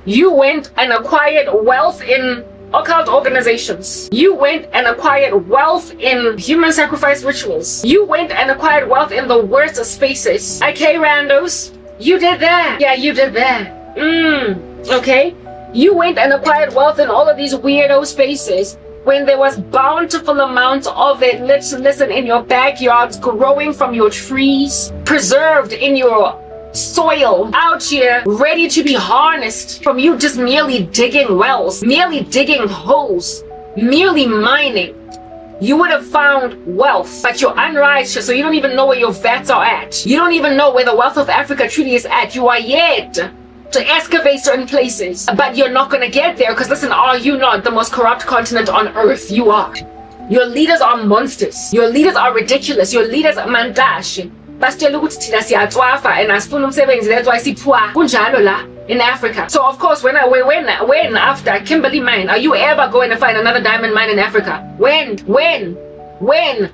You went and acquired wealth in occult organizations. You went and acquired wealth in human sacrifice rituals. You went and acquired wealth in the worst of spaces. Okay, randos, you did that. Yeah, you did that. Okay. You went and acquired wealth in all of these weirdo spaces when there was bountiful amounts of it, listen, in your backyards, growing from your trees, preserved in your soil, out here, ready to be harnessed from you just merely digging wells, merely digging holes, merely mining. You would have found wealth, but you're unrighteous, so you don't even know where your vats are at. You don't even know where the wealth of Africa truly is at. You are yet to excavate certain places, but you're not going to get there because, listen, are you not the most corrupt continent on earth? You are. Your leaders are monsters. Your leaders are ridiculous. Your leaders are mandashi. Basitshela ukuthi thina siyatswafa and asifuna umsebenzi, that's why siphuwa kunjalo la in Africa. So of course, when after Kimberley mine, are you ever going to find another diamond mine in Africa? When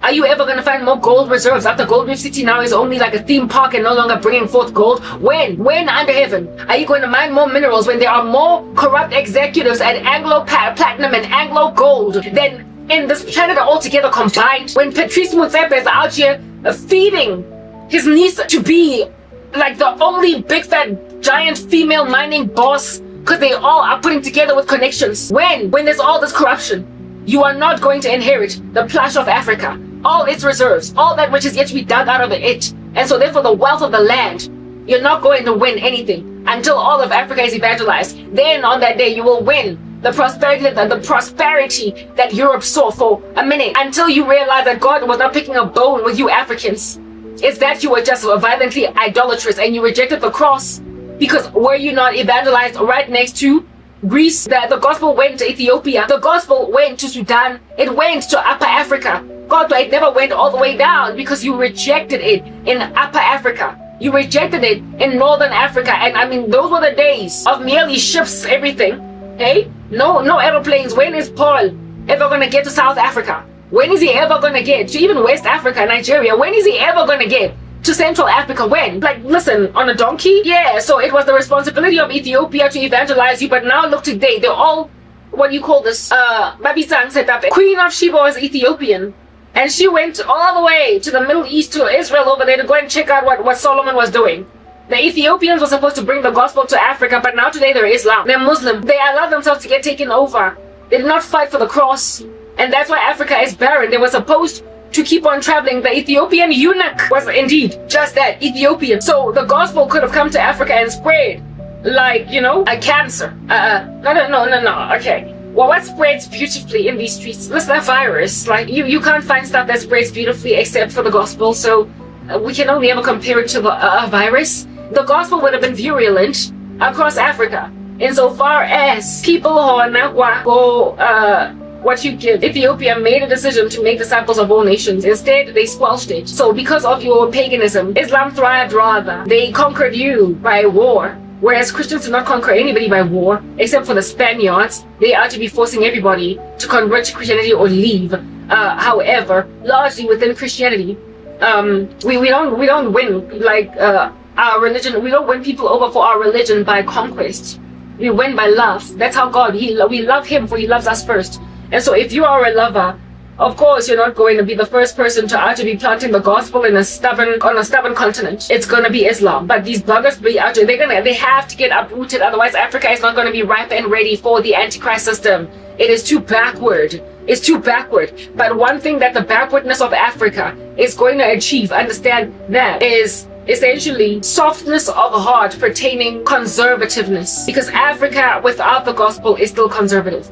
are you ever going to find more gold reserves after Gold Reef City now is only like a theme park and no longer bringing forth gold? When under heaven are you going to mine more minerals when there are more corrupt executives at Anglo Platinum and Anglo Gold than in this planet altogether combined? When Patrice Motsepe is out here feeding his niece to be like the only big fat giant female mining boss because they all are putting together with connections. When there's all this corruption, you are not going to inherit the plush of Africa, all its reserves, all that which is yet to be dug out of it. And so therefore the wealth of the land, you're not going to win anything until all of Africa is evangelized. Then on that day you will win the prosperity that Europe saw for a minute, until you realize that God was not picking a bone with you Africans. It's that you were just violently idolatrous and you rejected the cross. Because were you not evangelized right next to Greece? The gospel went to Ethiopia. The gospel went to Sudan. It went to Upper Africa. God, it never went all the way down because you rejected it in Upper Africa. You rejected it in Northern Africa. And I mean, those were the days of merely ships, everything. Hey? No aeroplanes. When is Paul ever going to get to South Africa? When is he ever going to get to even West Africa, Nigeria? When is he ever going to get to Central Africa? When? Like, listen, on a donkey? Yeah, so it was the responsibility of Ethiopia to evangelize you, but now look today, they're all, what do you call this? Babisang set up. Queen of Sheba was Ethiopian, and she went all the way to the Middle East, to Israel over there to go and check out what Solomon was doing. The Ethiopians were supposed to bring the gospel to Africa, but now today they're Islam. They're Muslim. They allowed themselves to get taken over. They did not fight for the cross, and that's why Africa is barren. They were supposed to keep on traveling. The Ethiopian eunuch was indeed just that, Ethiopian. So the gospel could have come to Africa and spread like, a cancer. No. Okay. Well, what spreads beautifully in these streets? Listen, that virus. Like, you can't find stuff that spreads beautifully except for the gospel. So we can only ever compare it to a virus. The gospel would have been virulent across Africa insofar as people who are now what you give. Ethiopia made a decision to make disciples of all nations. Instead, they squelched it. So because of your paganism, Islam thrived rather. They conquered you by war. Whereas Christians do not conquer anybody by war, except for the Spaniards. They are to be forcing everybody to convert to Christianity or leave. However, largely within Christianity, we don't win like our religion. We don't win people over for our religion by conquest. We win by love. That's how God, we love him for he loves us first. And so if you are a lover, of course you're not going to be the first person to actually be planting the gospel on a stubborn continent. It's going to be Islam. But these buggers be out there, they have to get uprooted, otherwise Africa is not going to be ripe and ready for the Antichrist system. It is too backward. It's too backward. But one thing that the backwardness of Africa is going to achieve, understand that, is essentially softness of heart pertaining conservativeness, because Africa without the gospel is still conservative,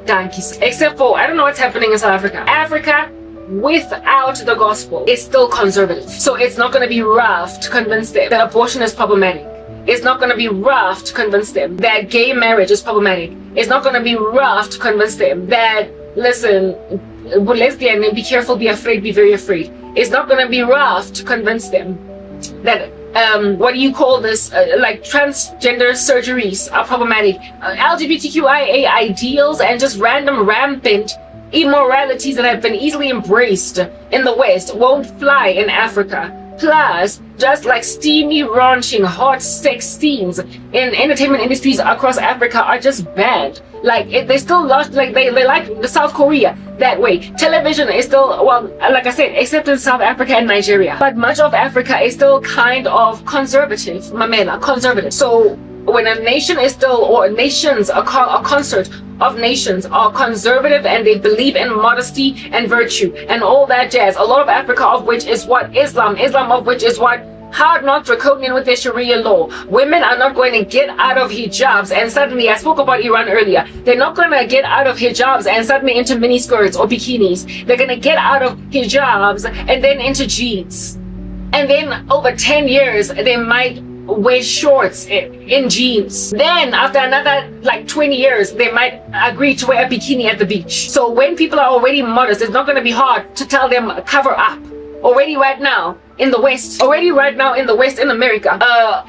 except for, I don't know what's happening in South Africa without the gospel is still conservative. So it's not going to be rough to convince them that abortion is problematic. It's not going to be rough to convince them that gay marriage is problematic. It's not going to be rough to convince them that, listen, lesbian, be careful, be afraid, be very afraid. It's not going to be rough to convince them that what do you call this, like transgender surgeries are problematic. LGBTQIA ideals and just random rampant immoralities that have been easily embraced in the West won't fly in Africa. Plus, just like steamy, raunching, hot sex scenes in entertainment industries across Africa are just banned. Like, they still lost, like, they like the South Korea that way. Television is still, well, like I said, except in South Africa and Nigeria. But much of Africa is still kind of conservative, mamela, conservative. So, when a nation is still, or nations, a concert of nations are conservative and they believe in modesty and virtue and all that jazz. A lot of Africa, of which is what Islam of which is what hard, not draconian with their Sharia law. Women are not going to get out of hijabs and suddenly, I spoke about Iran earlier, they're not going to get out of hijabs and suddenly into mini skirts or bikinis. They're going to get out of hijabs and then into jeans. And then over 10 years, they might wear shorts in jeans. Then after another like 20 years, they might agree to wear a bikini at the beach. So when people are already modest, it's not going to be hard to tell them cover up. Already right now in the West, in America,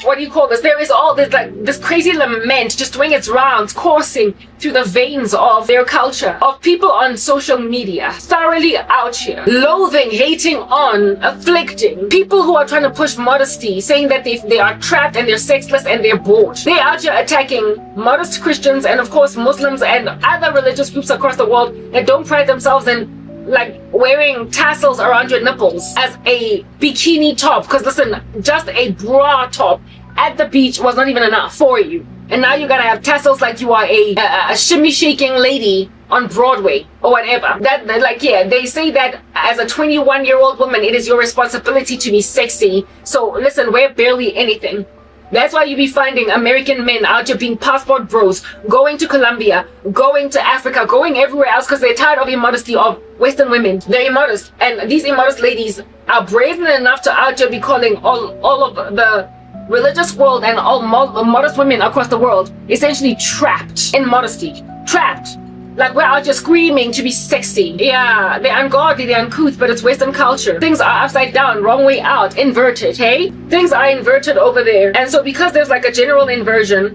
what do you call this? There is all this, like, this crazy lament just doing its rounds, coursing through the veins of their culture, of people on social media, thoroughly out here, loathing, hating on, afflicting, people who are trying to push modesty, saying that they are trapped and they're sexless and they're bored. They're out here attacking modest Christians and of course Muslims and other religious groups across the world that don't pride themselves in like wearing tassels around your nipples as a bikini top, because listen, just a bra top at the beach was not even enough for you, and now you gotta have tassels like you are a shimmy shaking lady on Broadway or whatever. That, like, yeah, they say that as a 21-year-old woman it is your responsibility to be sexy. So listen, wear barely anything. That's why you be finding American men out here being passport bros, going to Colombia, going to Africa, going everywhere else because they're tired of immodesty of Western women. They're immodest. And these immodest ladies are brazen enough to out here be calling all of the religious world and all modest women across the world essentially trapped in modesty. Trapped. Like, we're out here screaming to be sexy. Yeah, they're ungodly, they're uncouth, but it's Western culture. Things are upside down, wrong way out, inverted, hey? Things are inverted over there. And so because there's like a general inversion,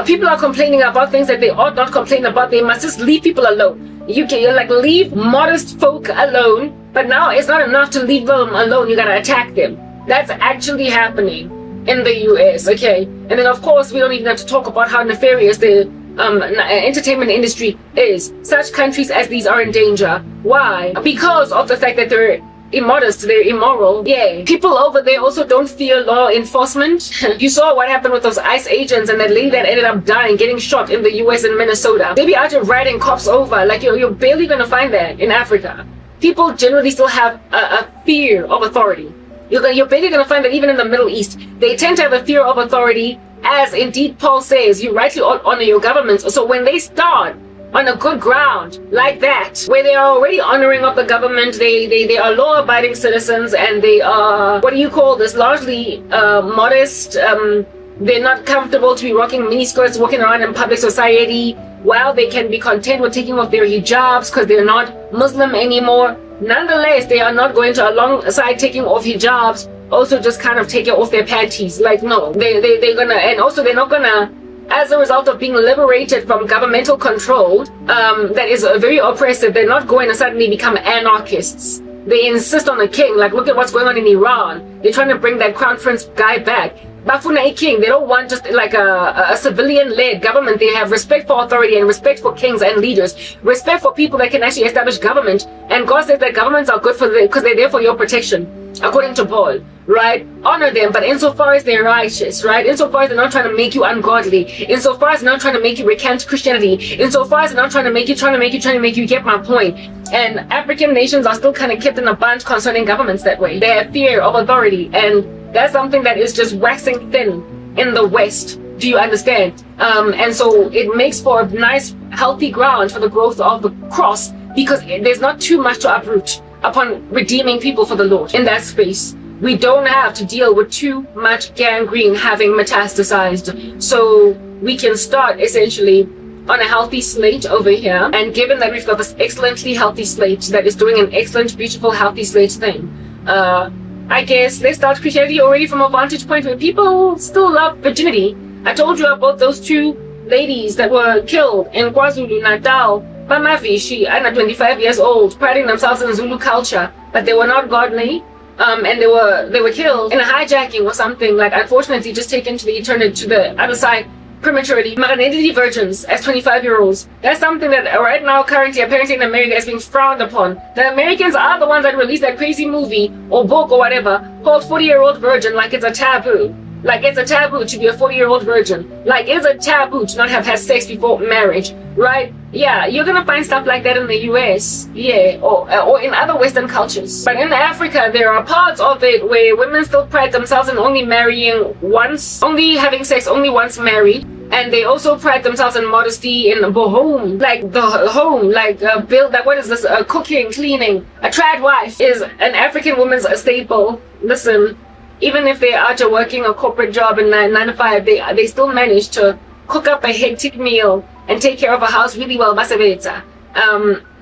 people are complaining about things that they ought not complain about. They must just leave people alone. You can, like, leave modest folk alone, but now it's not enough to leave them alone. You gotta attack them. That's actually happening in the US, okay? And then of course, we don't even have to talk about how nefarious the entertainment industry is. Such countries as these are in danger. Why? Because of the fact that they're immodest, they're immoral. Yeah. People over there also don't fear law enforcement. You saw what happened with those ICE agents and that lady that ended up dying, getting shot in the US and Minnesota. They be out here riding cops over. Like, you're barely gonna find that in Africa. People generally still have a fear of authority. You're barely gonna find that even in the Middle East. They tend to have a fear of authority. As indeed Paul says, you rightly honor your governments. So when they start on a good ground like that, where they are already honoring of the government, they are law-abiding citizens, and they are, what do you call this, largely modest. They're not comfortable to be rocking miniskirts, walking around in public society, while they can be content with taking off their hijabs because they're not Muslim anymore. Nonetheless, they are not going to, alongside taking off hijabs, also just kind of take it off their panties. Like, no, they're gonna, and also they're not gonna, as a result of being liberated from governmental control, that is very oppressive, they're not going to suddenly become anarchists. They insist on a king. Like, look at what's going on in Iran. They're trying to bring that crown prince guy back. Bafuna a king. They don't want just like a civilian-led government. They have respect for authority and respect for kings and leaders. Respect for people that can actually establish government. And God says that governments are good for them because they're there for your protection, according to Paul, right? Honor them, but insofar as they're righteous, right? Insofar as they're not trying to make you ungodly, insofar as they're not trying to make you recant Christianity, insofar as they're not trying to make you get my point. And African nations are still kind of kept in a bunch concerning governments that way. They have fear of authority, and that's something that is just waxing thin in the West. Do you understand? And so it makes for a nice, healthy ground for the growth of the cross, because there's not too much to uproot upon redeeming people for the Lord in that space. We don't have to deal with too much gangrene having metastasized. So we can start essentially on a healthy slate over here. And given that we've got this excellently healthy slate that is doing an excellent, beautiful, healthy slate thing, I guess let's start Christianity already from a vantage point where people still love virginity. I told you about those two ladies that were killed in KwaZulu-Natal. Mamavishi, and 25 years old, priding themselves in Zulu culture, but they were not godly. and they were killed in a hijacking or something, like unfortunately just taken to the other side prematurely. Identity virgins as 25-year-olds. That's something that right now currently apparently in America is being frowned upon. The Americans are the ones that released that crazy movie or book or whatever called 40-Year-Old Virgin, like it's a taboo. Like it's a taboo to be a 40-year-old virgin. Like it's a taboo to not have had sex before marriage, right? Yeah, you're gonna find stuff like that in the US, yeah, or in other Western cultures. But in Africa, there are parts of it where women still pride themselves in only marrying once, only having sex only once married. And they also pride themselves in modesty in the home, like the home, like build, like what is this, cooking, cleaning. A trad wife is an African woman's staple. Listen, even if they are working a corporate job in 9 to 5, they still manage to cook up a hectic meal and take care of a house really well.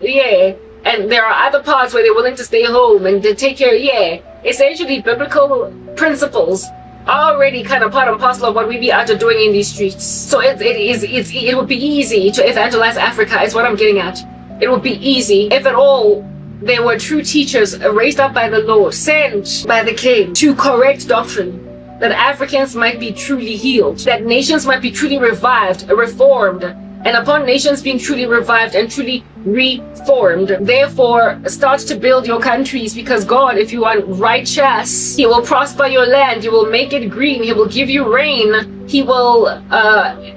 Yeah. And there are other parts where they're willing to stay home and to take care. Yeah, essentially biblical principles are already kind of part and parcel of what we be out doing in these streets. So it would be easy to evangelize Africa, is what I'm getting at. It would be easy if at all there were true teachers raised up by the Lord, sent by the King to correct doctrine, that Africans might be truly healed, that nations might be truly revived, reformed, and upon nations being truly revived and truly reformed, therefore start to build your countries, because God, if you are righteous, He will prosper your land, He will make it green, He will give you rain, He will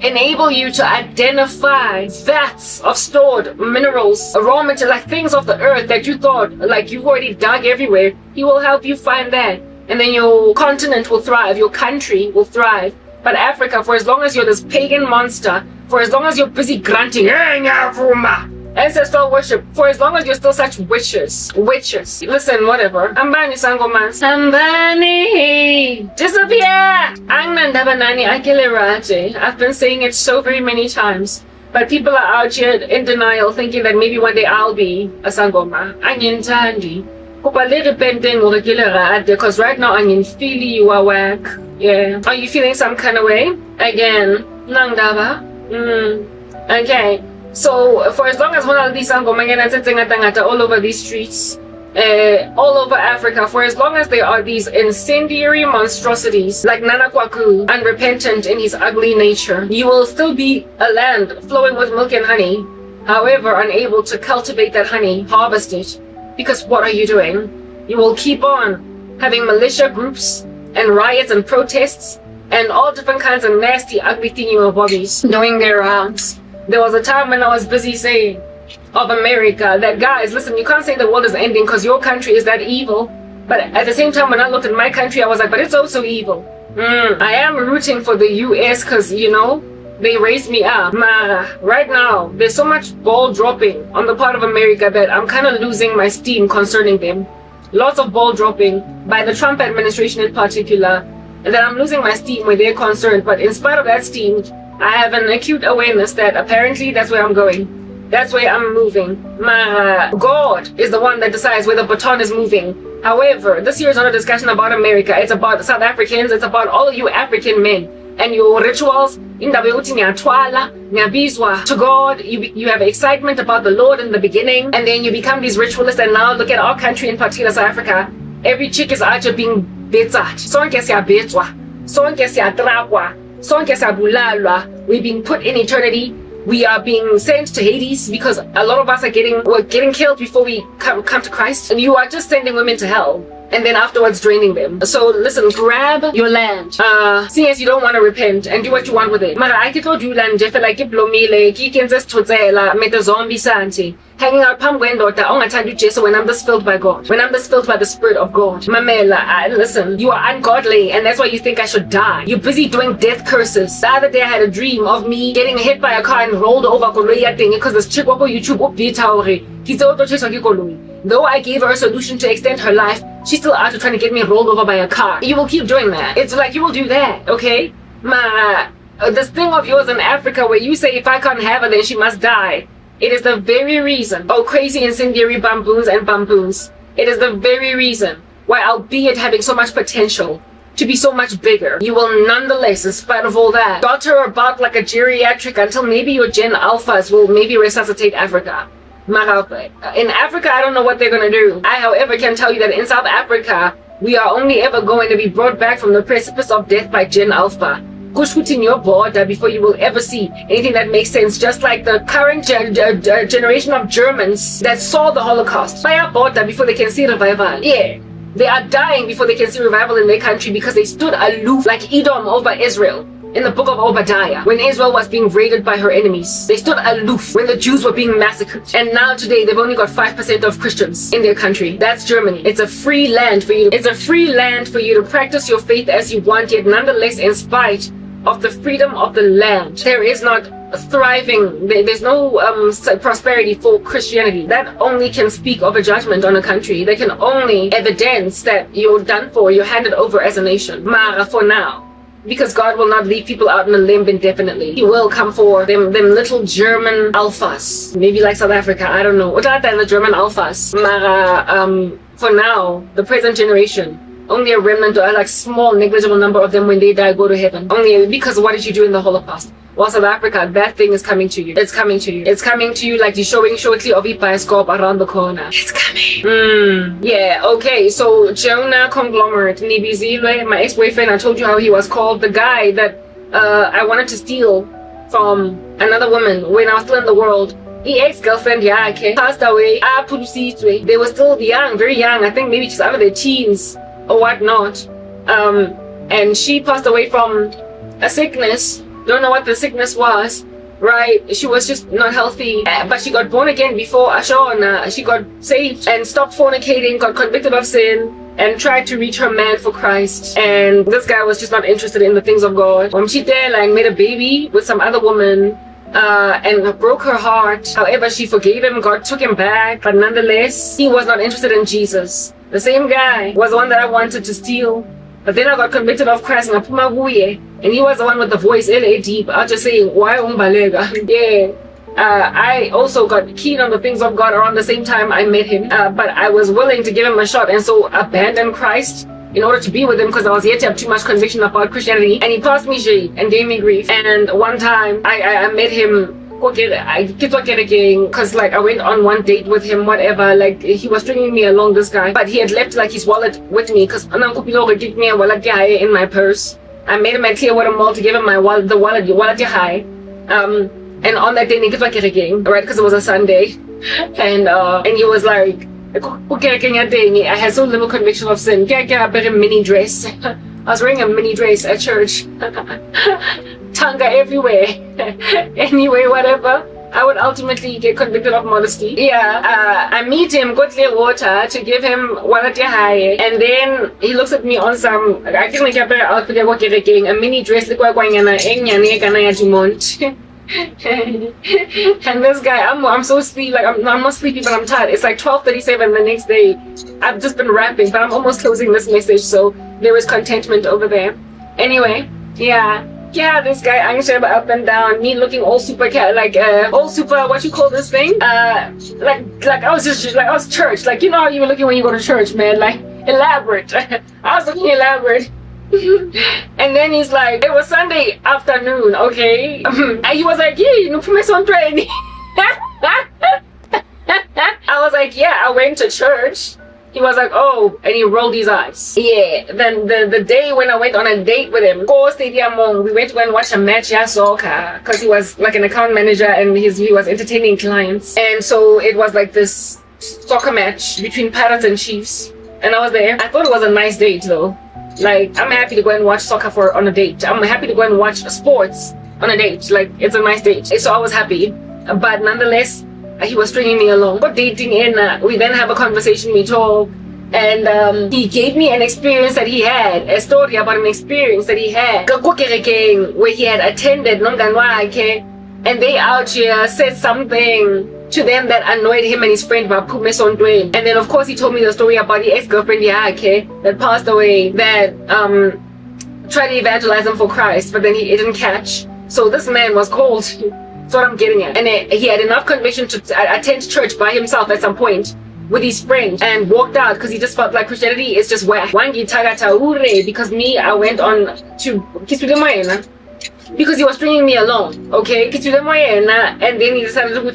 enable you to identify vats of stored minerals, raw materials, like things of the earth that you thought like you've already dug everywhere. He will help you find that, and then your continent will thrive, your country will thrive. But Africa, for as long as you're this pagan monster, for as long as you're busy grunting ancestral worship, for as long as you're still such witches, listen, whatever. Ambani sangomas, Ambani disappear. Angnandabanani akileraje. I've been saying it so very many times, but people are out here in denial, thinking that maybe one day I'll be a sangoma. Anyintandi. Because right now I'm in feeling you are whack. Yeah. Are you feeling some kind of way? Again. Nangdaba. Okay. So for as long as one of these all over these streets, all over Africa, for as long as there are these incendiary monstrosities like Nana Kwaku, unrepentant in his ugly nature, you will still be a land flowing with milk and honey, however unable to cultivate that honey, harvest it. Because what are you doing? You will keep on having militia groups and riots and protests and all different kinds of nasty, ugly bodies doing their rounds. There was a time when I was busy saying of America that, guys, listen, you can't say the world is ending because your country is that evil. But at the same time, when I looked at my country, I was like, but it's also evil. I am rooting for the US because, you know, they raised me up. Right now, there's so much ball dropping on the part of America that I'm kind of losing my steam concerning them. Lots of ball dropping by the Trump administration in particular, and that I'm losing my steam where they're concerned. But in spite of that steam, I have an acute awareness that apparently that's where I'm going. That's where I'm moving. God is the one that decides where the baton is moving. However, this year is not a discussion about America. It's about South Africans. It's about all of you African men and your rituals. To God, you have excitement about the Lord in the beginning, and then you become these ritualists. And now look at our country, in particular South Africa. Every chick is out here being betzat. We're being put in eternity. We are being sent to Hades because a lot of us are getting killed before we come to Christ. And you are just sending women to hell, and then afterwards draining them. So listen, grab your land. Seeing as you don't want to repent and do what you want with it. Mara, I can told you land Jeff like Blomile, Kikens Tozela, Meta Zombie Santi. Hanging out palm window when I'm just filled by God. When I'm just filled by the Spirit of God. Mamela, listen, you are ungodly and that's why you think I should die. You're busy doing death curses. The other day I had a dream of me getting hit by a car and rolled over because this chick wako YouTube though I gave her a solution to extend her life, she's still out trying to get me rolled over by a car. You will keep doing that. It's like you will do that, okay? This thing of yours in Africa where you say if I can't have her then she must die. It is the very reason, oh crazy incendiary bamboos and bamboos, it is the very reason why, albeit having so much potential to be so much bigger, you will nonetheless, in spite of all that, dotter about like a geriatric until maybe your Gen Alphas will maybe resuscitate Africa. In Africa, I don't know what they're going to do. I, however, can tell you that in South Africa, We are only ever going to be brought back from the precipice of death by Gen Alpha. Push in your border before you will ever see anything that makes sense, just like the current generation of Germans that saw the Holocaust. By border before they can see revival. Yeah. They are dying before they can see revival in their country because they stood aloof like Edom over Israel. In the book of Obadiah, when Israel was being raided by her enemies, they stood aloof when the Jews were being massacred. And now today, they've only got 5% of Christians in their country. That's Germany. It's a free land for you. It's a free land for you to practice your faith as you want, yet nonetheless, in spite of the freedom of the land, there is not thriving. There's no prosperity for Christianity. That only can speak of a judgment on a country. They can only evidence that you're done for, you're handed over as a nation. Mara, for now. Because God will not leave people out in a limb indefinitely. He will come for them little German alphas. Maybe like South Africa, I don't know. What are the German alphas? Mara, for now, the present generation, only a remnant or like small negligible number of them when they die go to heaven. Only because what did you do in the Holocaust? Well, South Africa, that thing is coming to you. It's coming to you. It's coming to you like you're showing shortly of it by a scope around the corner. It's coming. Yeah, okay. So Jonah Conglomerate, Nibizilwe, my ex-boyfriend, I told you how he was called. The guy that I wanted to steal from another woman when I was still in the world. His ex-girlfriend, yeah, okay, passed away. They were still young, very young. I think maybe just out of their teens or whatnot. And she passed away from a sickness. Don't know what the sickness was, right? She was just not healthy, but she got born again before Ashona. She got saved and stopped fornicating, got convicted of sin, and tried to reach her man for Christ. And this guy was just not interested in the things of God. She like made a baby with some other woman, and broke her heart. However, she forgave him. God took him back, but nonetheless, he was not interested in Jesus. The same guy was the one that I wanted to steal. But then I got convicted of Christ and he was the one with the voice LA deep. I was just saying, why umbalega? Yeah. I also got keen on the things of God around the same time I met him. But I was willing to give him a shot and so abandoned Christ in order to be with him because I was yet to have too much conviction about Christianity. And he passed me shade and gave me grief. And one time I met him because like I went on one date with him, whatever, like he was stringing me along, this guy, but he had left like his wallet with me because gave me a wallet in my purse. I made him clear what I'm all to give him my wallet, the wallet high. And on that day right, because it was a Sunday, and he was like, I had so little conviction of sin. A mini dress. I was wearing a mini dress at church. Tanga everywhere. Anyway, whatever. I would ultimately get convicted of modesty. Yeah, I meet him, go clear water to give him walati high, and then he looks at me on some. I can't make outfit a mini dress and this guy, I'm so sleepy, like I'm not sleepy, but I'm tired. It's like 12:37 the next day. I've just been rapping, but I'm almost closing this message, so there is contentment over there. Anyway, yeah, this guy Angsheba up and down, me looking all super all super, what you call this thing? Like I was church, like you know how you were looking when you go to church, man, like elaborate. I was looking elaborate. And then he's like, it was Sunday afternoon, okay? And he was like, yeah, you know, put me some training. I was like, yeah, I went to church. He was like, oh, and he rolled his eyes. Yeah, then the day when I went on a date with him, we went to go and watch a match, yeah, soccer, because he was like an account manager and he was entertaining clients. And so it was like this soccer match between Pirates and Chiefs. And I was there. I thought it was a nice date though. Like, I'm happy to go and watch soccer on a date. I'm happy to go and watch sports on a date. Like, it's a nice date. So I was happy. But nonetheless, he was stringing me along. We're dating and we then have a conversation, we talk. And he gave me an experience that he had. A story about an experience that he had. Where he had attended and they out here said something to them that annoyed him and his friend and then of course he told me the story about the ex-girlfriend that passed away, that tried to evangelize him for Christ, but then it didn't catch. So this man was cold. That's what I'm getting at. And he had enough conviction to attend church by himself at some point with his friend and walked out because he just felt like Christianity is just whack. Because me, I went on to because he was stringing me along, okay? And then he decided to go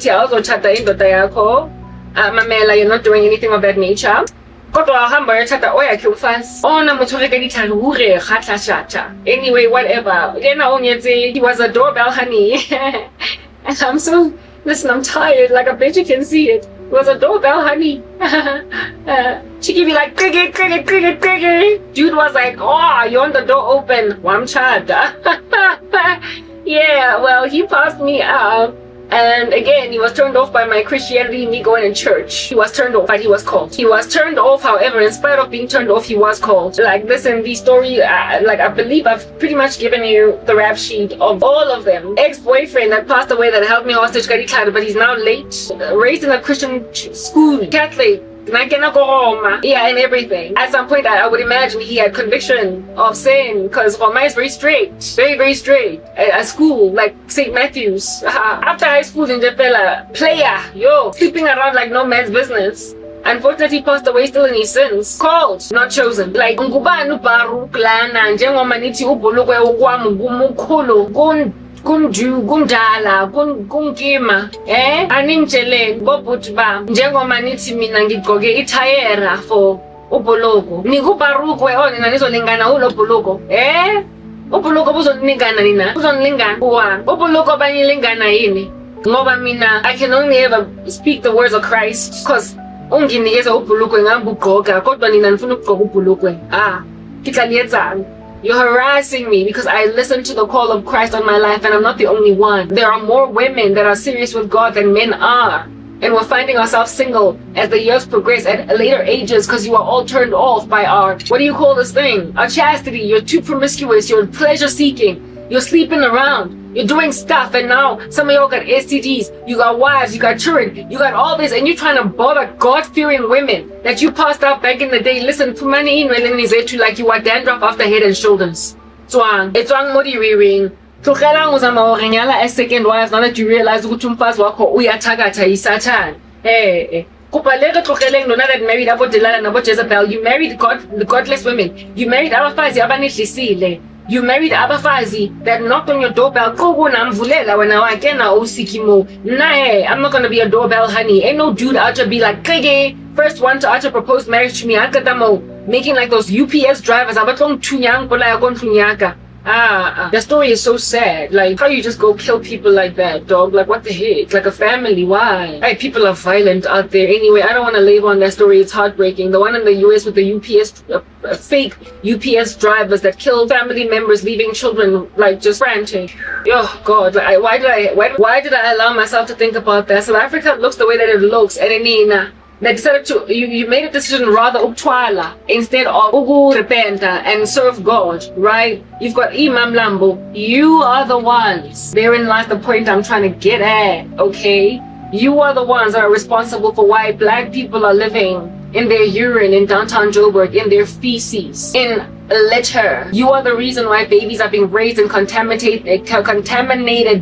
Mamela, you're not doing anything of that nature. kodwa hamba yothatha oyakhe umfazi ona motshware ka ditlhare hure kgatla shata. Anyway, whatever. Yena o nyetse, he was a doorbell honey. And I'm tired, like I bet you can see it. It was a doorbell honey. She give me like cricket, cricket, cricket, cricket. Dude was like, oh, you want the door open? One child. Yeah, well, he passed me up. And again, he was turned off by my Christianity, me going in church. He was turned off, but he was called. He was turned off, however, in spite of being turned off, he was called. Like, listen, the story, like, I believe I've pretty much given you the rap sheet of all of them. Ex-boyfriend that passed away that held me hostage, but he's now late. Raised in a Christian school, Catholic. Yeah, and everything. At some point, I would imagine he had conviction of sin because Roma is very straight, very, very straight. At school, like St. Matthew's. After high school in Japela, player, sleeping around like no man's business. Unfortunately, he passed away still in his sins. Called, not chosen. Like, ngubani uBaruch lana njengoba nithi ubhulukwe ukwami ngumukhulu kundala kunkima aningitsheleni bobhuti bami njengoba nithi mina ngigqoke ithayera for ubhuluko nikuBaruch nina nizolingana ulobhuluko ubhuluko buzonilingana nina uzonilingana uwami ubhuluko banilingana yini ngoba mina I can only ever speak the words of Christ because unginikeza ubhulukwe ngambugqoka kodwa nina nifuna ukugqoka ubhulukwe kihlanyezana. You're harassing me because I listen to the call of Christ on my life and I'm not the only one. There are more women that are serious with God than men are. And we're finding ourselves single as the years progress at later ages because you are all turned off by our, what do you call this thing? Our chastity. You're too promiscuous. You're pleasure seeking. You're sleeping around. You're doing stuff, and now some of y'all got STDs, you got wives, you got children, you got all this, and you're trying to bother God-fearing women that you passed out back in the day. Listen, pumani in like you are dandruff after head and shoulders. It's wrong modi Tlogela ngozama ho renyala as second wife now that you realize ukuthi umfazi wakho uyathakatha yisatan. Kupa leke tlogeleng lona that married abo Delilah nabo Jezebel. You married the godless women. You married abafazi abanehlisile. You married abafazi that knocked on your doorbell. I'm not gonna be a doorbell honey. Ain't no dude out to be like, first one to out to propose marriage to me. Making like those UPS drivers. The story is so sad. Like, how you just go kill people like that, dog? Like, what the heck? Like a family, why? Hey, people are violent out there. Anyway, I don't want to label on that story. It's heartbreaking. The one in the US with the UPS, fake UPS drivers that killed family members, leaving children, like, just frantic. Oh, God. Like, why did I allow myself to think about that? South Africa looks the way that it looks. And they decided to, you made a decision rather uktwala instead of repenta and serve God, right? You've got Imam Lambo. You are the ones. Therein lies the point I'm trying to get at, okay? You are the ones that are responsible for why black people are living in their urine in downtown Joburg, in their feces, in litter. You are the reason why babies are being raised in contaminated,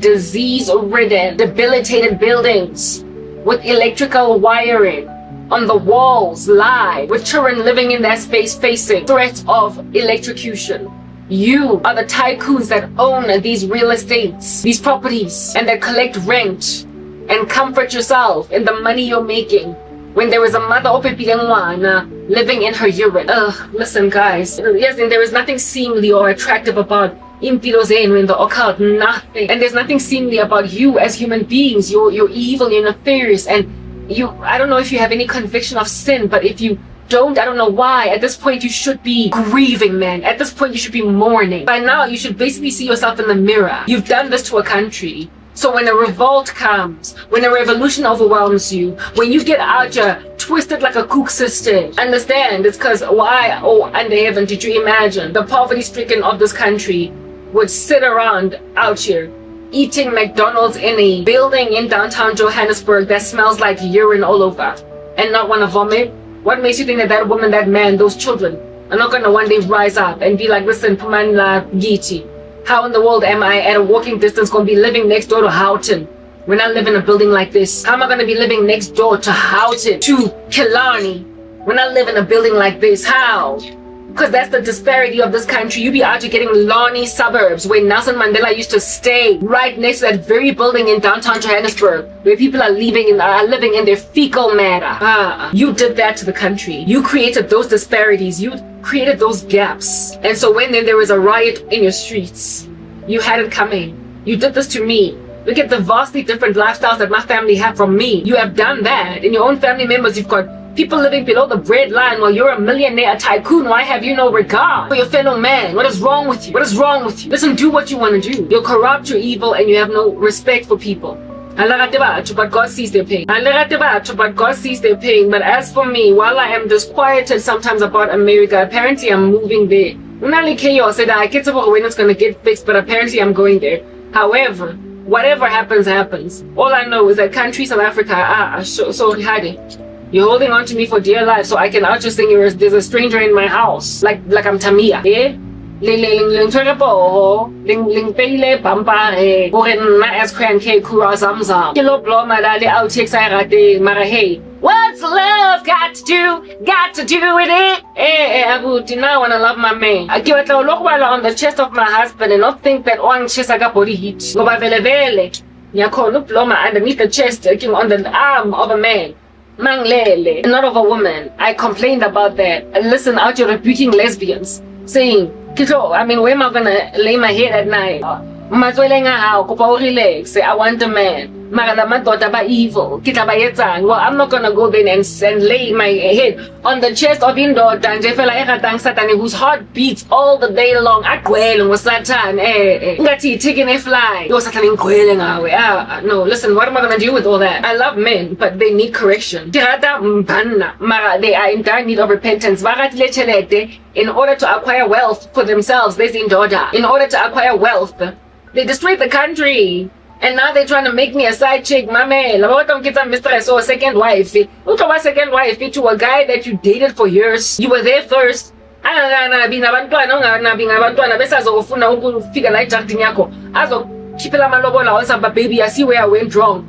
disease-ridden, debilitated buildings with electrical wiring on the walls, live, with children living in that space facing threats of electrocution. You are the tycoons that own these real estates, these properties, and that collect rent and comfort yourself in the money you're making when there is a mother living in her urine. Listen guys, yes, and there is nothing seemly or attractive about impilo zenu in the occult, nothing. And there's nothing seemly about you as human beings. You're evil, you're nefarious, and I don't know if you have any conviction of sin, but if you don't, I don't know why. At this point, you should be grieving, man. At this point, you should be mourning. By now, you should basically see yourself in the mirror. You've done this to a country. So when a revolt comes, when a revolution overwhelms you, when you get out here twisted like a kook sister, understand it's because why, under heaven, did you imagine the poverty-stricken of this country would sit around out here eating McDonald's in a building in downtown Johannesburg that smells like urine all over and not want to vomit? What makes you think that that woman, that man, those children are not going to one day rise up and be like, listen, Pumanla Giti, how in the world am I at a walking distance going to be living next door to Houghton when I live in a building like this? How am I going to be living next door to Houghton, to Killarney, when I live in a building like this? How? Because that's the disparity of this country. You be out here getting Lani suburbs where Nelson Mandela used to stay, right next to that very building in downtown Johannesburg where people are living in their fecal matter. You did that to the country. You created those disparities. You created those gaps. And so when then there was a riot in your streets, you had it coming. You did this to me. Look at the vastly different lifestyles that my family have from me. You have done that. In your own family members, you've got people living below the bread line while you're a millionaire, a tycoon. Why have you no regard for your fellow man? What is wrong with you? What is wrong with you? Listen, do what you want to do. You're corrupt, you're evil, and you have no respect for people. But God sees their pain. But God sees their pain. But as for me, while I am disquieted sometimes about America, apparently I'm moving there. Chaos said I get when it's gonna get fixed, but apparently I'm going there. However, whatever happens, happens. All I know is that country South Africa so hard. You're holding on to me for dear life, so I can out just think there's a stranger in my house, like I'm Tamia. Eh? What's love got to do with it? Abuti, now I wanna love my man. I give it a look while on the chest of my husband and not think that one chest I got body heat. Ngoba vele underneath the chest, on the arm of a man. Manglele, not of a woman. I complained about that. Listen, out you're rebuking lesbians, saying, I mean, where am I gonna lay my head at night? Relax. I want a man. Evil. Well, I'm not gonna go there and lay my head on the chest of Indo Satan, whose heart beats all the day long. Satan. Taking a fly. No, listen, what am I gonna do with all that? I love men, but they need correction. They are in dire need of repentance. In order to acquire wealth for themselves, in order to acquire wealth, they destroyed the country. And now they're trying to make me a side chick, mame. Mistress or a second wife. Second wife to a guy that you dated for years. You were there first. I see where I went wrong.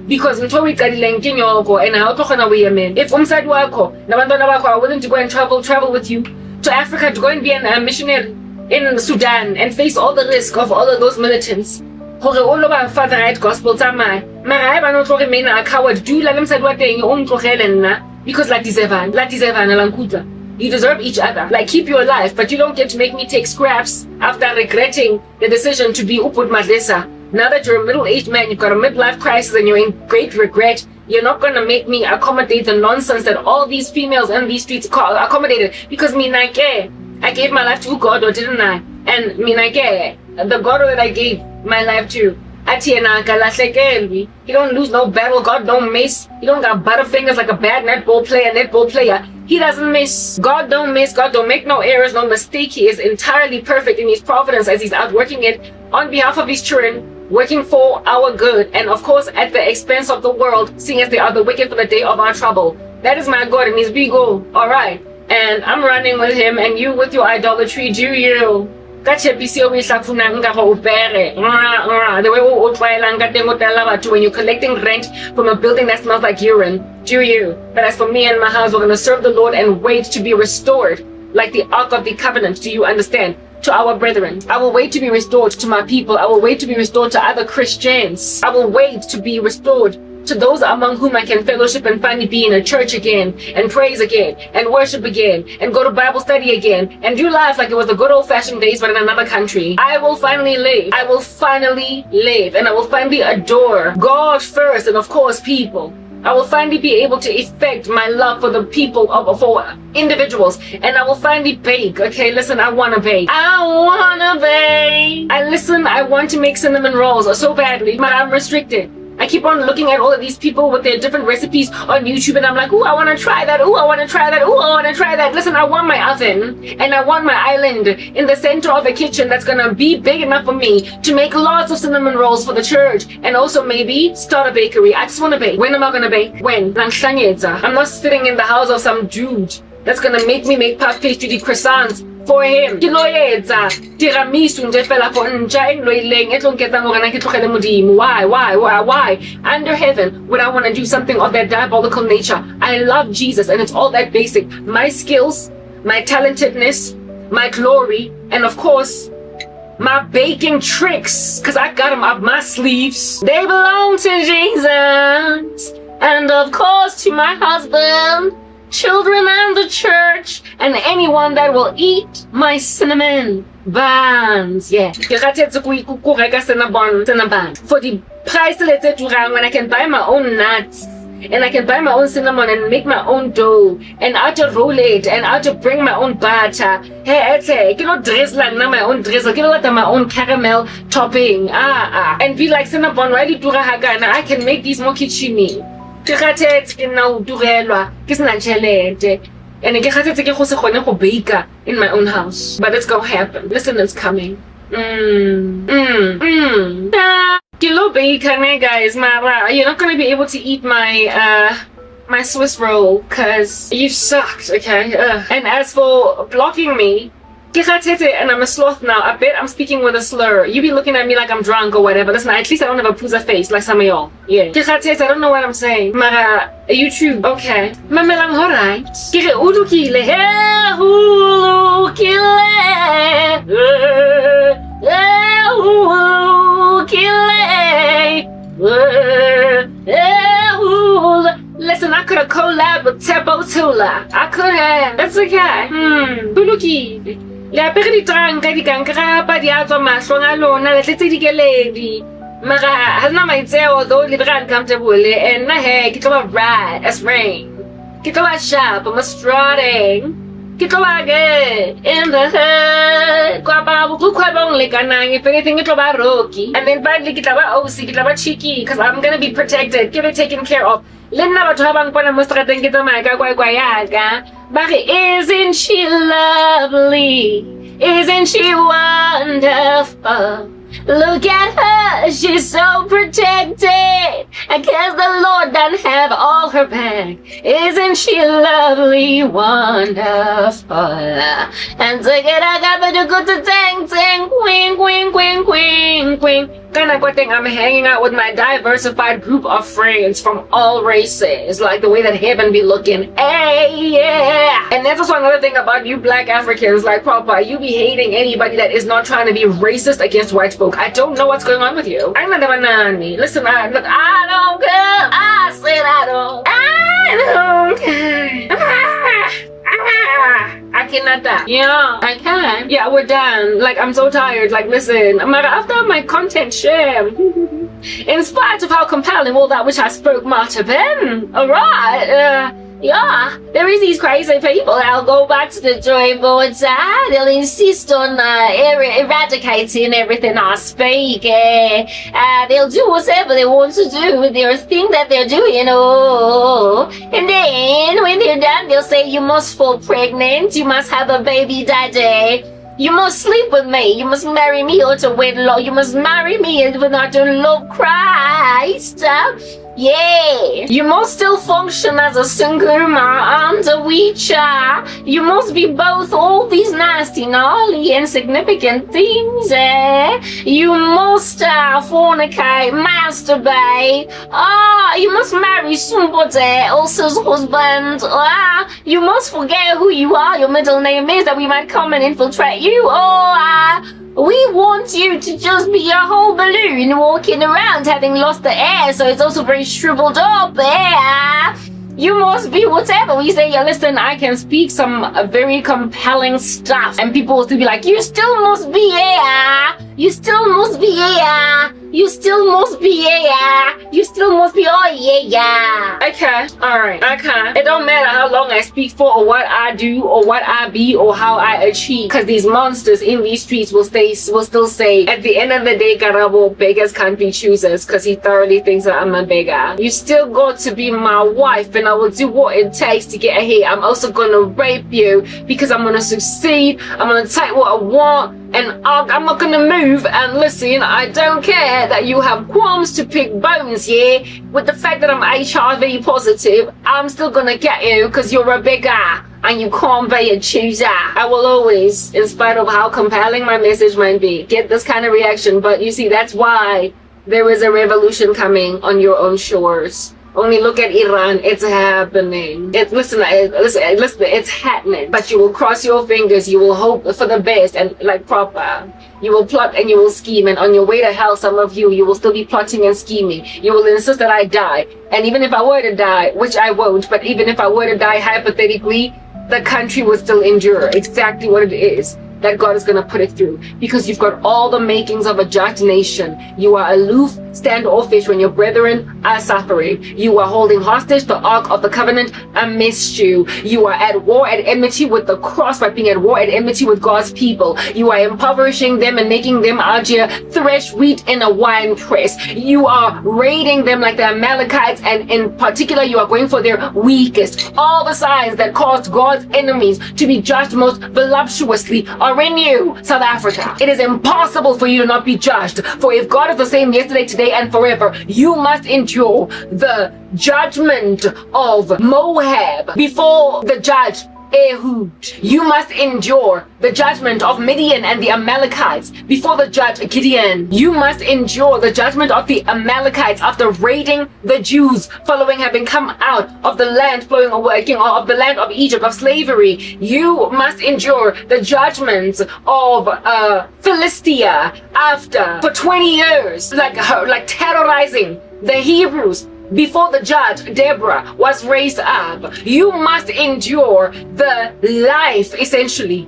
Because until we got and how to if umsad wako nabantwana bakho are willing to go and travel with you to Africa to go and be a missionary in Sudan and face all the risk of all of those militants. Father right gospel tsamaya. Mara I not remain a coward. Do let them say what they own because you deserve each other. Like keep your life, but you don't get to make me take scraps after regretting the decision to be Upud Madesa. Now that you're a middle-aged man, you've got a midlife crisis and you're in great regret, you're not going to make me accommodate the nonsense that all these females in these streets accommodated. Because I gave my life to God, or didn't I? And the God that I gave my life to, he don't lose no battle, God don't miss. He don't got butterfingers like a bad netball player. He doesn't miss. God don't miss. God don't make no errors, no mistake. He is entirely perfect in his providence as he's out working it on behalf of his children, working for our good, and of course at the expense of the world, seeing as they are the wicked for the day of our trouble. That is my God and his big goal. Alright. And I'm running with him, and you with your idolatry, do you? The way when you're collecting rent from a building that smells like urine, do you? But as for me and my house, we're going to serve the Lord and wait to be restored like the Ark of the Covenant. Do you understand? To our brethren. I will wait to be restored to my people. I will wait to be restored to other Christians. I will wait to be restored to those among whom I can fellowship and finally be in a church again, and praise again, and worship again, and go to Bible study again, and do life like it was the good old-fashioned days but in another country. I will finally live. I will finally live, and I will finally adore God first, and of course people. I will finally be able to effect my love for the people, for individuals, and I will finally bake. Okay, listen, I want to bake. I want to make cinnamon rolls so badly, but I'm restricted. I keep on looking at all of these people with their different recipes on YouTube, and I'm like, ooh, I want to try that. Ooh, I want to try that. Ooh, I want to try that. Listen, I want my oven, and I want my island in the center of a kitchen that's going to be big enough for me to make lots of cinnamon rolls for the church, and also maybe start a bakery. I just want to bake. When am I going to bake? When? I'm not sitting in the house of some dude that's going to make me make puff pastry croissants for him. Ke lo etsa tiramisu nje fela for nja e loileng e tlo nketsa gore na ke tlogele modimo. Why? Under heaven would I want to do something of that diabolical nature? I love Jesus, and it's all that basic. My skills, my talentedness, my glory, and of course, my baking tricks, because I got them up my sleeves. They belong to Jesus, and of course to my husband, children, and the church, and anyone that will eat my cinnamon buns. Yeah. For the price when I can buy my own nuts, and I can buy my own cinnamon and make my own dough, and how to roll it, and how to bring my own butter. Hey, you know, drizzle my own drizzle, you know, my own caramel topping. And be like cinnamon, right? I can make these more kitcheny. And bake in my own house. But it's gonna happen. Listen, it's coming. Kilo bacon, guys, Mara. You're not gonna be able to eat my my Swiss roll because you sucked, okay? And as for blocking me, and I'm a sloth now. I bet I'm speaking with a slur. You be looking at me like I'm drunk or whatever. Listen, at least I don't have a pooza face like some of y'all. Yeah. I don't know what I'm saying. Mara, YouTube. Okay. Mamelang alright. Kire ulukile. Listen, I could have collabed with Tebo Tula. I could have. That's okay. Uluki. Le apere ditranka di kankrapa di atswa mahlong a lona le tletse dikeledi. Mara has not my tail though le very uncomfortable and na he ke tlo right as rain. Ke tlo sharp, I'm strutting. Ke tlo get in the head. Kwa ba bu kwa bong le kanang if anything ke tlo ba rocky. And then badly ke tlo ba OC, ke tlo ba cheeky because I'm going to be protected, get it taken care of. Lenna batho ba bang pona mo strateng ke tsamaya ka kwa yaga. But isn't she lovely? Isn't she wonderful? Look at her, she's so protected. I guess the Lord doesn't have all her back. Isn't she lovely, wonderful? And take it, I got to go to tang, queen. I'm hanging out with my diversified group of friends from all races, like the way that heaven be looking. Hey, yeah. And that's also another thing about you black Africans, like proper, you be hating anybody that is not trying to be racist against white folk. I don't know what's going on with you. I'm not the banana. Listen, I don't care. I said I don't care. I cannot die. Yeah, I can. Yeah, we're done. Like, I'm so tired. Like, listen, after my content share, in spite of how compelling all that which I spoke might have been, alright, yeah, there is these crazy people that'll go back to the drawing board side. They'll insist on eradicating everything I speak. They'll do whatever they want to do with their thing that they're doing. And then when they're done, they'll say you must fall pregnant, you must have a baby daddy, you must sleep with me, you must marry me or to wedlock, you must marry me even not to love Christ. Yeah, you must still function as a singuma and a witcher. You must be both all these nasty, gnarly, insignificant things. You must fornicate, masturbate. You must marry somebody else's husband. You must forget who you are. Your middle name is that we might come and infiltrate you. We want you to just be a whole balloon walking around having lost the air, so it's also very shriveled up. You must be whatever. We say, yeah, listen, I can speak some very compelling stuff. And people will still be like, you still must be here. You still must be here. You still must be here. You still must be, oh yeah. Okay, alright, okay. It don't matter how long I speak for or what I do or what I be or how I achieve. Because these monsters in these streets will still say, at the end of the day, Karabo, beggars can't be choosers because he thoroughly thinks that I'm a beggar. You still got to be my wife and I will do what it takes to get ahead. I'm also gonna rape you because I'm gonna succeed. I'm gonna take what I want. And I'm not gonna move. And listen, I don't care that you have qualms to pick bones, yeah? With the fact that I'm HIV positive, I'm still gonna get you because you're a beggar. and you can't pay a chooser. I will always, in spite of how compelling my message might be, get this kind of reaction. But you see, that's why there is a revolution coming on your own shores. Only look at Iran. It's happening. Listen, it's happening. But you will cross your fingers. You will hope for the best and like proper. You will plot and you will scheme. And on your way to hell, some of you will still be plotting and scheming. You will insist that I die. And even if I were to die, which I won't, but even if I were to die hypothetically, the country will still endure exactly what it is that God is going to put it through, because you've got all the makings of a just nation. You are aloof, standoffish when your brethren are suffering. You are holding hostage the ark of the covenant amidst you. You are at war, at enmity with the cross by being at war, at enmity with God's people. You are impoverishing them and making them out here thresh wheat in a wine press. You are raiding them like the Amalekites, and in particular you are going for their weakest. All the signs that caused God's enemies to be judged most voluptuously are in you, South Africa. It is impossible for you to not be judged, for if God is the same yesterday, today, and forever, you must endure the judgment of Moab before the judge Ehud. You must endure the judgment of Midian and the Amalekites before the judge Gideon. You must endure the judgment of the Amalekites after raiding the Jews following having come out of the land flowing away of the land of Egypt of slavery. You must endure the judgments of Philistia after for 20 years like terrorizing the Hebrews. Before the judge Deborah was raised up. You must endure the life, essentially,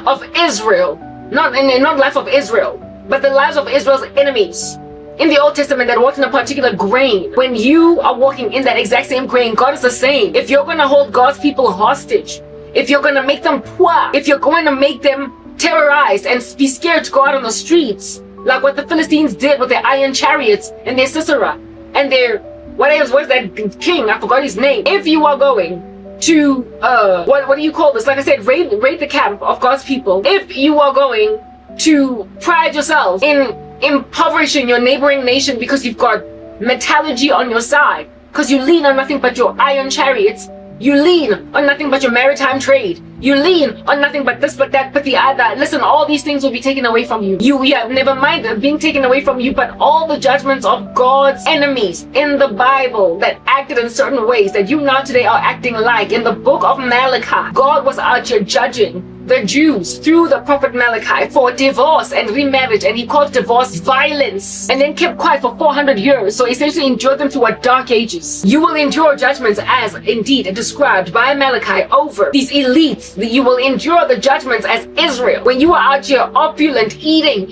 of Israel. Not life of Israel, but the lives of Israel's enemies. In the Old Testament that walked in a particular grain. When you are walking in that exact same grain, God is the same. If you're going to hold God's people hostage, if you're going to make them poor, if you're going to make them terrorized and be scared to go out on the streets, like what the Philistines did with their iron chariots and their Sisera and their what's that king? I forgot his name. If you are going to what do you call this? Like I said, raid the camp of God's people. If you are going to pride yourself in impoverishing your neighboring nation because you've got metallurgy on your side, because you lean on nothing but your iron chariots, you lean on nothing but your maritime trade, you lean on nothing but this, but that, but the other. Listen, all these things will be taken away from you. You have never mind being taken away from you, but all the judgments of God's enemies in the Bible that acted in certain ways that you now today are acting like. In the book of Malachi, God was out here judging the Jews through the prophet Malachi for divorce and remarriage, and he called divorce violence, and then kept quiet for 400 years. So essentially endured them through what dark ages. You will endure judgments as indeed described by Malachi over these elites. You will endure the judgments as Israel when you are out here opulent, eating.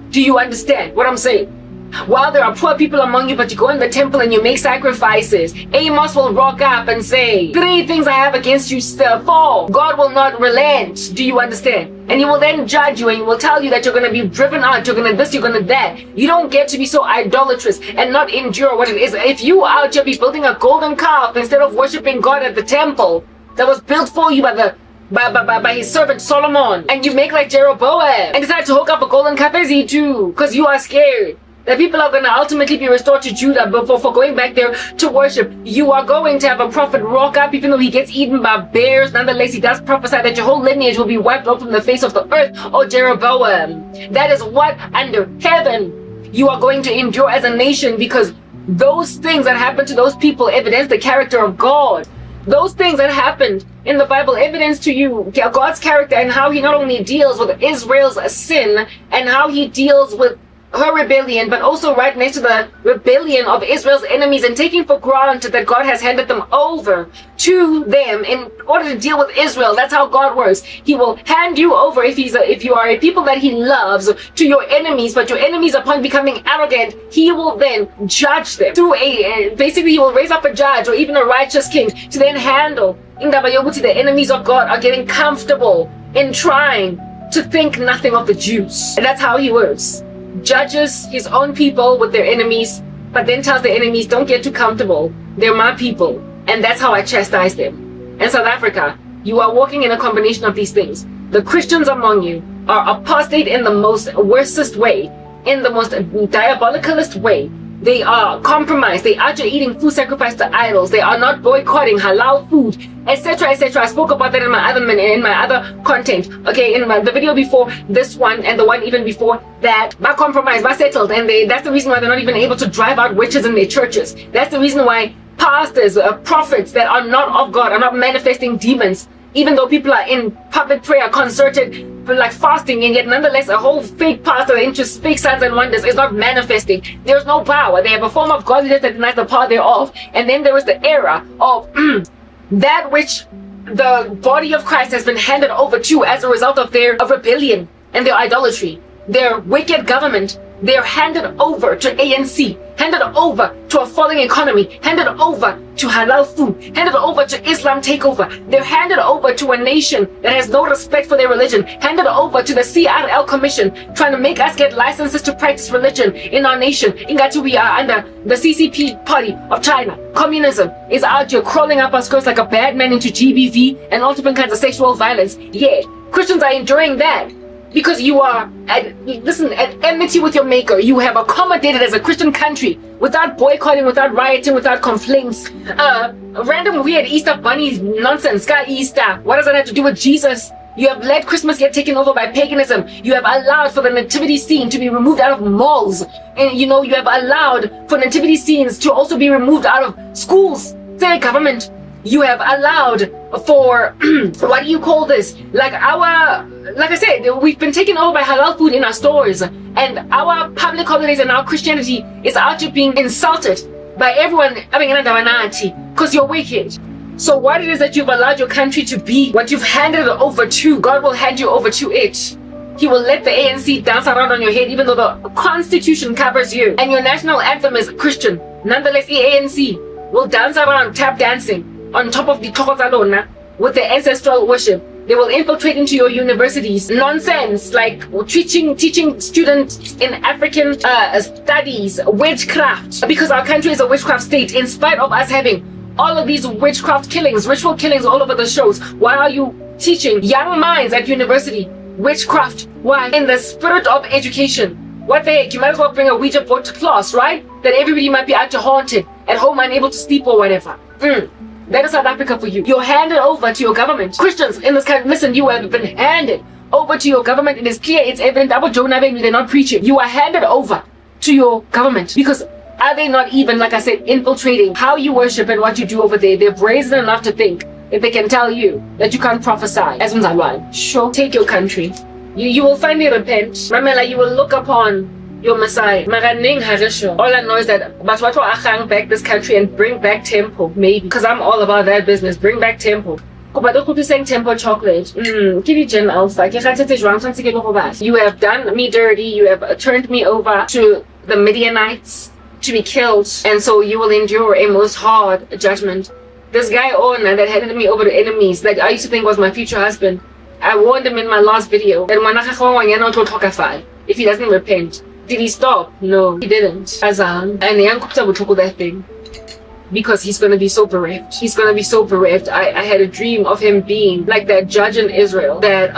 Do you understand what I'm saying? While there are poor people among you, but you go in the temple and you make sacrifices, Amos will rock up and say, 3 things I have against you, 4. God will not relent. Do you understand? And he will then judge you and he will tell you that you're going to be driven out, you're going to this, you're going to that. You don't get to be so idolatrous and not endure what it is. If you out here be building a golden calf instead of worshiping God at the temple that was built for you by his servant Solomon, and you make like Jeroboam and decide to hook up a golden calf as he too, because you are scared that people are going to ultimately be restored to Judah for going back there to worship. You are going to have a prophet rock up, even though he gets eaten by bears. Nonetheless, he does prophesy that your whole lineage will be wiped out from the face of the earth, O Jeroboam. That is what under heaven you are going to endure as a nation, because those things that happened to those people evidence the character of God. Those things that happened in the Bible evidence to you God's character, and how he not only deals with Israel's sin and how he deals with her rebellion, but also right next to the rebellion of Israel's enemies, and taking for granted that God has handed them over to them in order to deal with Israel. That's how God works. He will hand you over, if you are a people that he loves, to your enemies, but your enemies, upon becoming arrogant, he will then judge them through basically he will raise up a judge or even a righteous king to then handle the enemies of God are getting comfortable in trying to think nothing of the Jews. And that's how he works. Judges his own people with their enemies, but then tells the enemies, don't get too comfortable. They're my people. And that's how I chastise them. In South Africa, you are walking in a combination of these things. The Christians among you are apostate in the most worstest way, in the most diabolicalist way. They are compromised. They are eating food sacrificed to idols. They are not boycotting halal food, etc., etc. I spoke about that in my other content. Okay, in the video before this one and the one even before that, by compromise, by settled, and that's the reason why they're not even able to drive out witches in their churches. That's the reason why pastors, prophets that are not of God are not manifesting demons, even though people are in public prayer, concerted, like fasting, and yet nonetheless a whole fake pastor into fake signs and wonders is not manifesting. There's no power. They have a form of godliness that denies the power thereof. And then there is the era of that which the body of Christ has been handed over to as a result of their rebellion and their idolatry, their wicked government. They're handed over to ANC, handed over to a falling economy, handed over to halal food, handed over to Islam takeover. They're handed over to a nation that has no respect for their religion, handed over to the CRL Commission, trying to make us get licenses to practice religion in our nation. Ingati, we are under the CCP party of China. Communism is out here crawling up our skirts like a bad man into GBV and all different kinds of sexual violence. Yeah, Christians are enduring that. Because you are at enmity with your maker. You have accommodated as a Christian country without boycotting, without rioting, without complaints. Random weird Easter bunny nonsense. Sky Easter. What does that have to do with Jesus? You have let Christmas get taken over by paganism. You have allowed for the nativity scene to be removed out of malls. And you have allowed for nativity scenes to also be removed out of schools. Say government. You have allowed for what do you call this? Like I said, we've been taken over by halal food in our stores, and our public holidays and our Christianity is out here being insulted by everyone. I mean, because you're wicked. So what it is that you've allowed your country to be, what you've handed it over to, God will hand you over to it. He will let the ANC dance around on your head, even though the Constitution covers you and your national anthem is Christian. Nonetheless, the ANC will dance around, tap dancing on top of the Tokotalona with the ancestral worship. They will infiltrate into your universities. Nonsense, like teaching students in African studies, witchcraft. Because our country is a witchcraft state, in spite of us having all of these witchcraft killings, ritual killings all over the shows. Why are you teaching young minds at university witchcraft? Why? In the spirit of education. What the heck? You might as well bring a Ouija board to class, right? That everybody might be out to haunted, at home unable to sleep or whatever. That is South Africa for you. You're handed over to your government. Christians in this country, listen, you have been handed over to your government. It is clear, it's evident. They're not preaching. You are handed over to your government. Because are they not even, like I said, infiltrating how you worship and what you do over there? They're brazen enough to think if they can tell you that you can't prophesy. As sure, take your country. You will finally repent. Mamela, you will look upon your Messiah. All I know is that I back this country and bring back temple, maybe. Because I'm all about that business. Bring back temple. Temple chocolate. Alpha. You have done me dirty. You have turned me over to the Midianites to be killed. And so you will endure a most hard judgment. This guy Ona that handed me over to enemies that I used to think was my future husband. I warned him in my last video that if he doesn't repent. Did he stop? No, he didn't. And that thing. Because he's going to be so bereft. He's going to be so bereft. I had a dream of him being like that judge in Israel that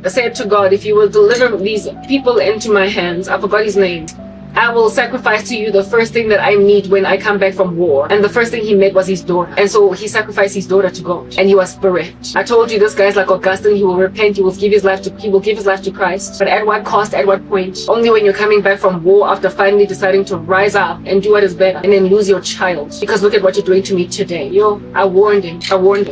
said to God, if you will deliver these people into my hands, I forgot his name, I will sacrifice to you the first thing that I meet when I come back from war. And the first thing he met was his daughter. And so he sacrificed his daughter to God. And he was bereft. I told you this guy's like Augustine. He will repent. He will give his life to Christ. But at what cost? At what point? Only when you're coming back from war after finally deciding to rise up and do what is better and then lose your child. Because look at what you're doing to me today. I warned him. I warned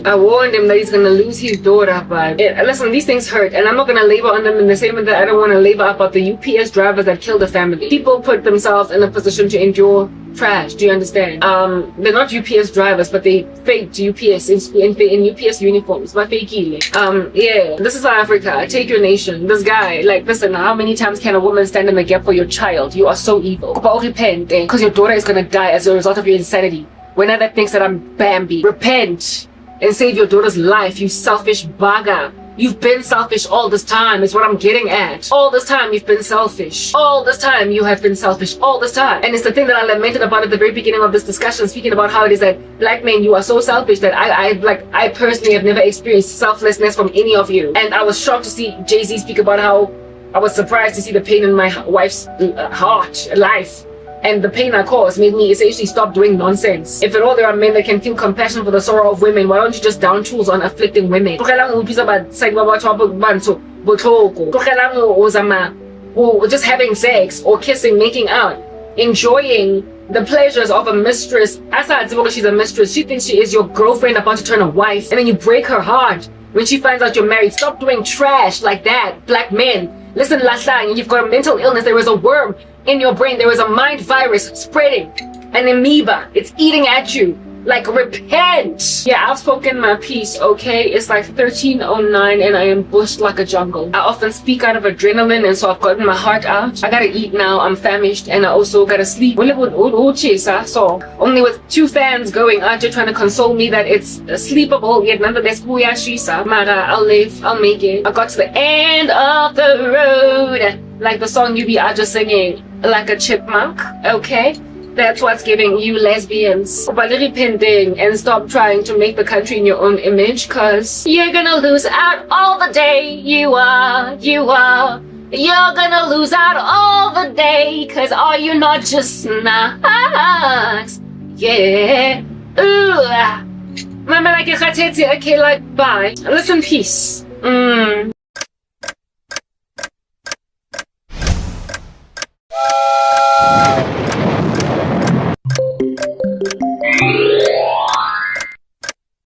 him that he's going to lose his daughter. But listen, these things hurt. And I'm not going to labor on them in the same way that I don't want to labor about the UPS drivers that killed the family. People put themselves in a position to endure trash. Do you understand? They're not UPS drivers, but they faked UPS in UPS uniforms. But yeah, this is South Africa. Take your nation. This guy, like, listen, how many times can a woman stand in the gap for your child? You are so evil. Repent, because your daughter is gonna die as a result of your insanity. When other thinks that I'm Bambi, repent and save your daughter's life, you selfish bugger. You've been selfish all this time, is what I'm getting at. All this time you've been selfish. All this time you have been selfish. All this time. And it's the thing that I lamented about at the very beginning of this discussion, speaking about how it is that black men, you are so selfish that I personally have never experienced selflessness from any of you. And I was shocked to see Jay-Z speak about how I was surprised to see the pain in my wife's heart, life. and the pain I caused made me essentially stop doing nonsense. If at all there are men that can feel compassion for the sorrow of women, why don't you just down tools on afflicting women? Or just having sex or kissing, making out, enjoying the pleasures of a mistress. Asad, she's a mistress. She thinks she is your girlfriend about to turn a wife, and then you break her heart when she finds out you're married. Stop doing trash like that, black men. Listen, Lasang, you've got a mental illness. There is a worm in your brain. There is a mind virus spreading, an amoeba. It's eating at you. Like, repent. Yeah, I've spoken my piece, okay? It's like 13:09 and I am bushed like a jungle. I often speak out of adrenaline, and so I've gotten my heart out. I gotta eat now. I'm famished, and I also gotta sleep. So only with 2 fans going out there trying to console me that it's sleepable, yet nonetheless, Mara, I'll live, I'll make it. I got to the end of the road, like the song you be just singing, like a chipmunk, okay? That's what's giving you lesbians. But repenting and stop trying to make the country in your own image, cause you're gonna lose out all the day. You are. You're gonna lose out all the day, cause are you not just nice? Yeah. Ooh. Mama, like, okay, like, bye. Listen, peace.